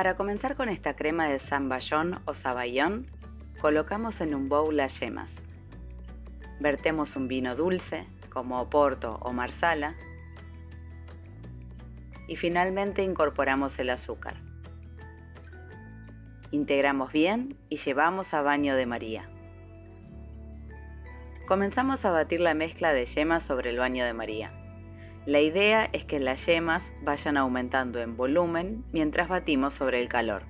Para comenzar con esta crema de zamballón o saballón, colocamos en un bowl las yemas. Vertemos un vino dulce, como Oporto o Marsala, y finalmente incorporamos el azúcar. Integramos bien y llevamos a baño de María. Comenzamos a batir la mezcla de yemas sobre el baño de María. La idea es que las yemas vayan aumentando en volumen mientras batimos sobre el calor.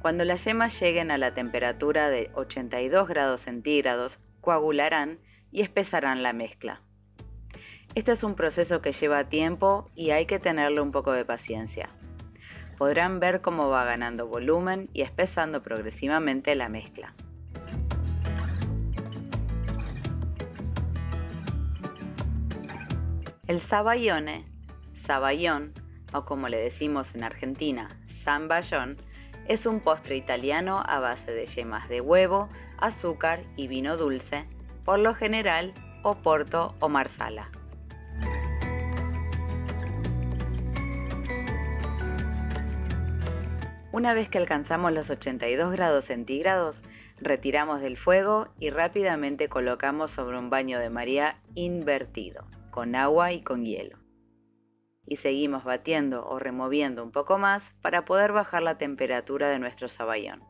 Cuando las yemas lleguen a la temperatura de 82 grados centígrados, coagularán y espesarán la mezcla. Este es un proceso que lleva tiempo y hay que tenerle un poco de paciencia. Podrán ver cómo va ganando volumen y espesando progresivamente la mezcla. El sabaione, saballón, o como le decimos en Argentina, zamballón, es un postre italiano a base de yemas de huevo, azúcar y vino dulce, por lo general Oporto o Marsala. Una vez que alcanzamos los 82 grados centígrados, retiramos del fuego y rápidamente colocamos sobre un baño de María invertido, con agua y con hielo. Y seguimos batiendo o removiendo un poco más para poder bajar la temperatura de nuestro saballón.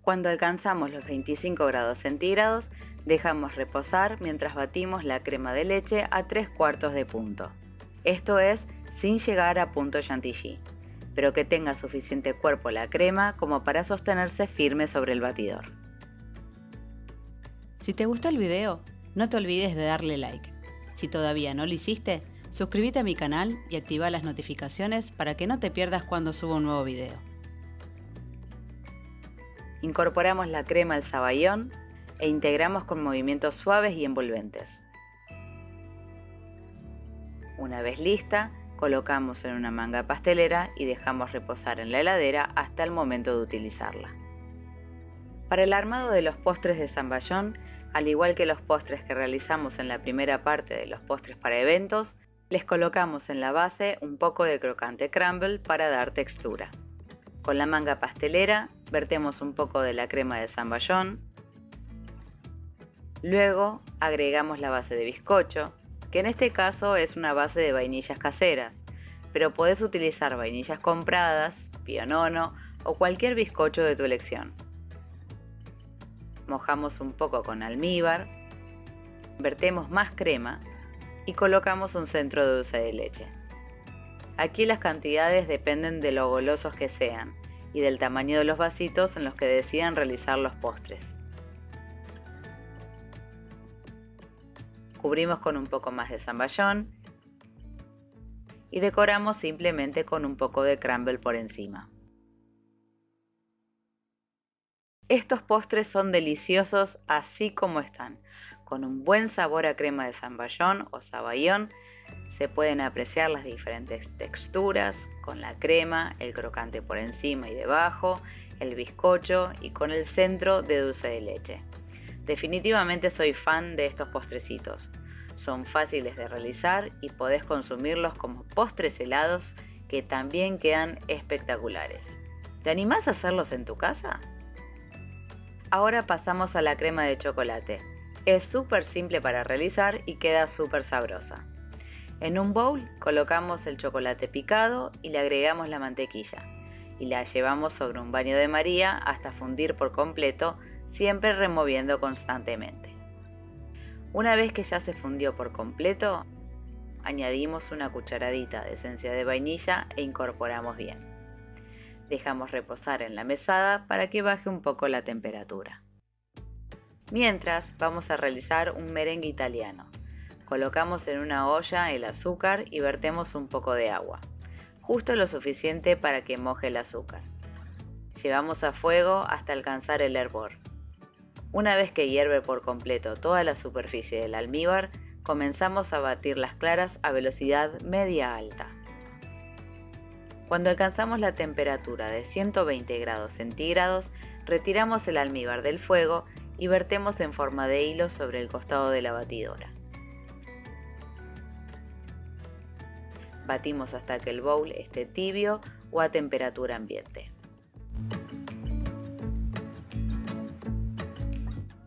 Cuando alcanzamos los 25 grados centígrados, dejamos reposar mientras batimos la crema de leche a 3/4 de punto. Esto es, sin llegar a punto chantilly, pero que tenga suficiente cuerpo la crema como para sostenerse firme sobre el batidor. Si te gustó el video, no te olvides de darle like. Si todavía no lo hiciste, suscríbete a mi canal y activa las notificaciones para que no te pierdas cuando suba un nuevo video. Incorporamos la crema al saballón e integramos con movimientos suaves y envolventes. Una vez lista, colocamos en una manga pastelera y dejamos reposar en la heladera hasta el momento de utilizarla. Para el armado de los postres de zamballón, al igual que los postres que realizamos en la primera parte de los postres para eventos, les colocamos en la base un poco de crocante crumble para dar textura. Con la manga pastelera vertemos un poco de la crema de zamballón. Luego agregamos la base de bizcocho, que en este caso es una base de vainillas caseras, pero podés utilizar vainillas compradas, pionono o cualquier bizcocho de tu elección. Mojamos un poco con almíbar, vertemos más crema y colocamos un centro de dulce de leche. Aquí las cantidades dependen de lo golosos que sean y del tamaño de los vasitos en los que decidan realizar los postres. Cubrimos con un poco más de zamballón y decoramos simplemente con un poco de crumble por encima. Estos postres son deliciosos así como están, con un buen sabor a crema de zamballón o saballón. Se pueden apreciar las diferentes texturas, con la crema, el crocante por encima y debajo, el bizcocho y con el centro de dulce de leche. Definitivamente soy fan de estos postrecitos. Son fáciles de realizar y podés consumirlos como postres helados que también quedan espectaculares. ¿Te animás a hacerlos en tu casa? Ahora pasamos a la crema de chocolate. Es súper simple para realizar y queda súper sabrosa. En un bowl colocamos el chocolate picado y le agregamos la mantequilla y la llevamos sobre un baño de María hasta fundir por completo, siempre removiendo constantemente. Una vez que ya se fundió por completo, añadimos una cucharadita de esencia de vainilla e incorporamos bien. Dejamos reposar en la mesada para que baje un poco la temperatura. Mientras, vamos a realizar un merengue italiano. Colocamos en una olla el azúcar y vertemos un poco de agua, justo lo suficiente para que moje el azúcar. Llevamos a fuego hasta alcanzar el hervor. Una vez que hierve por completo toda la superficie del almíbar, comenzamos a batir las claras a velocidad media-alta. Cuando alcanzamos la temperatura de 120 grados centígrados, retiramos el almíbar del fuego y vertemos en forma de hilo sobre el costado de la batidora. Batimos hasta que el bowl esté tibio o a temperatura ambiente.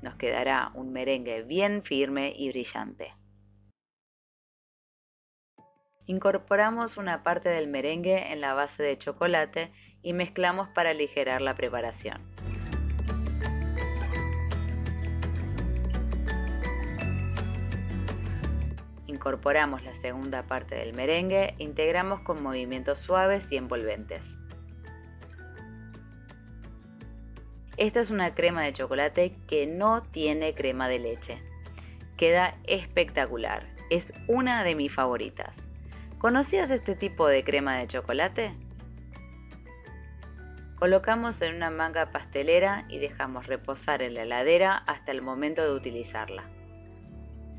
Nos quedará un merengue bien firme y brillante. Incorporamos una parte del merengue en la base de chocolate y mezclamos para aligerar la preparación. Incorporamos la segunda parte del merengue e integramos con movimientos suaves y envolventes. Esta es una crema de chocolate que no tiene crema de leche. Queda espectacular, es una de mis favoritas. ¿Conocías este tipo de crema de chocolate? Colocamos en una manga pastelera y dejamos reposar en la heladera hasta el momento de utilizarla.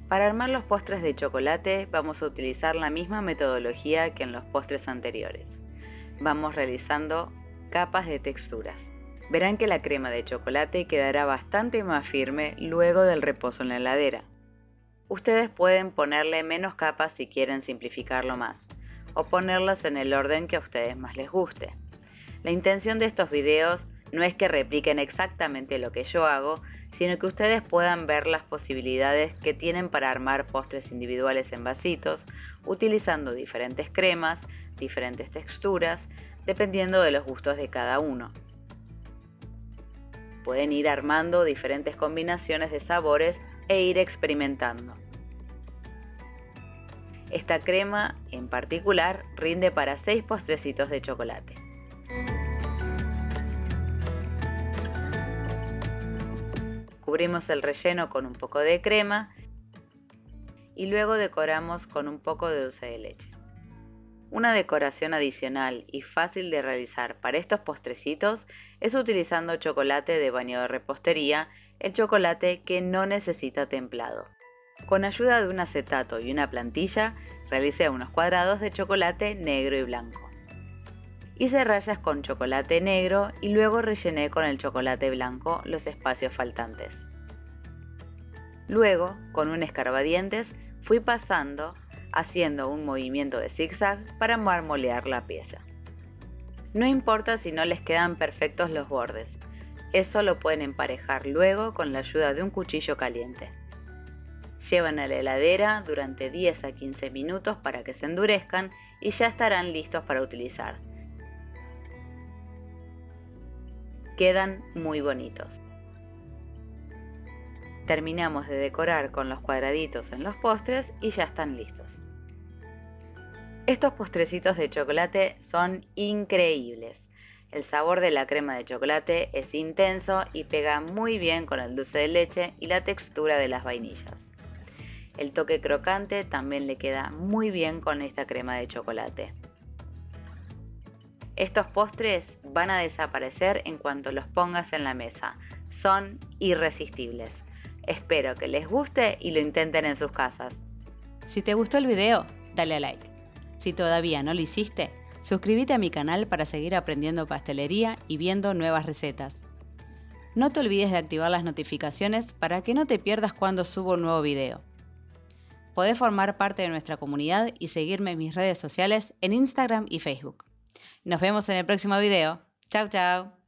Para armar los postres de chocolate vamos a utilizar la misma metodología que en los postres anteriores. Vamos realizando capas de texturas. Verán que la crema de chocolate quedará bastante más firme luego del reposo en la heladera. Ustedes pueden ponerle menos capas si quieren simplificarlo más, o ponerlas en el orden que a ustedes más les guste. La intención de estos videos no es que repliquen exactamente lo que yo hago, sino que ustedes puedan ver las posibilidades que tienen para armar postres individuales en vasitos, utilizando diferentes cremas, diferentes texturas, dependiendo de los gustos de cada uno. Pueden ir armando diferentes combinaciones de sabores e ir experimentando. Esta crema en particular rinde para 6 postrecitos de chocolate. Cubrimos el relleno con un poco de crema y luego decoramos con un poco de dulce de leche. Una decoración adicional y fácil de realizar para estos postrecitos es utilizando chocolate de baño de repostería, el chocolate que no necesita templado. Con ayuda de un acetato y una plantilla, realicé unos cuadrados de chocolate negro y blanco. Hice rayas con chocolate negro y luego rellené con el chocolate blanco los espacios faltantes. Luego, con un escarbadientes, fui pasando, haciendo un movimiento de zigzag para marmolear la pieza. No importa si no les quedan perfectos los bordes, eso lo pueden emparejar luego con la ayuda de un cuchillo caliente. Llevan a la heladera durante 10 a 15 minutos para que se endurezcan y ya estarán listos para utilizar. Quedan muy bonitos. Terminamos de decorar con los cuadraditos en los postres y ya están listos. Estos postrecitos de chocolate son increíbles. El sabor de la crema de chocolate es intenso y pega muy bien con el dulce de leche y la textura de las vainillas. El toque crocante también le queda muy bien con esta crema de chocolate. Estos postres van a desaparecer en cuanto los pongas en la mesa. Son irresistibles. Espero que les guste y lo intenten en sus casas. Si te gustó el video, dale a like. Si todavía no lo hiciste, suscríbete a mi canal para seguir aprendiendo pastelería y viendo nuevas recetas. No te olvides de activar las notificaciones para que no te pierdas cuando subo un nuevo video. Podés formar parte de nuestra comunidad y seguirme en mis redes sociales en Instagram y Facebook. Nos vemos en el próximo video. Chau, chau.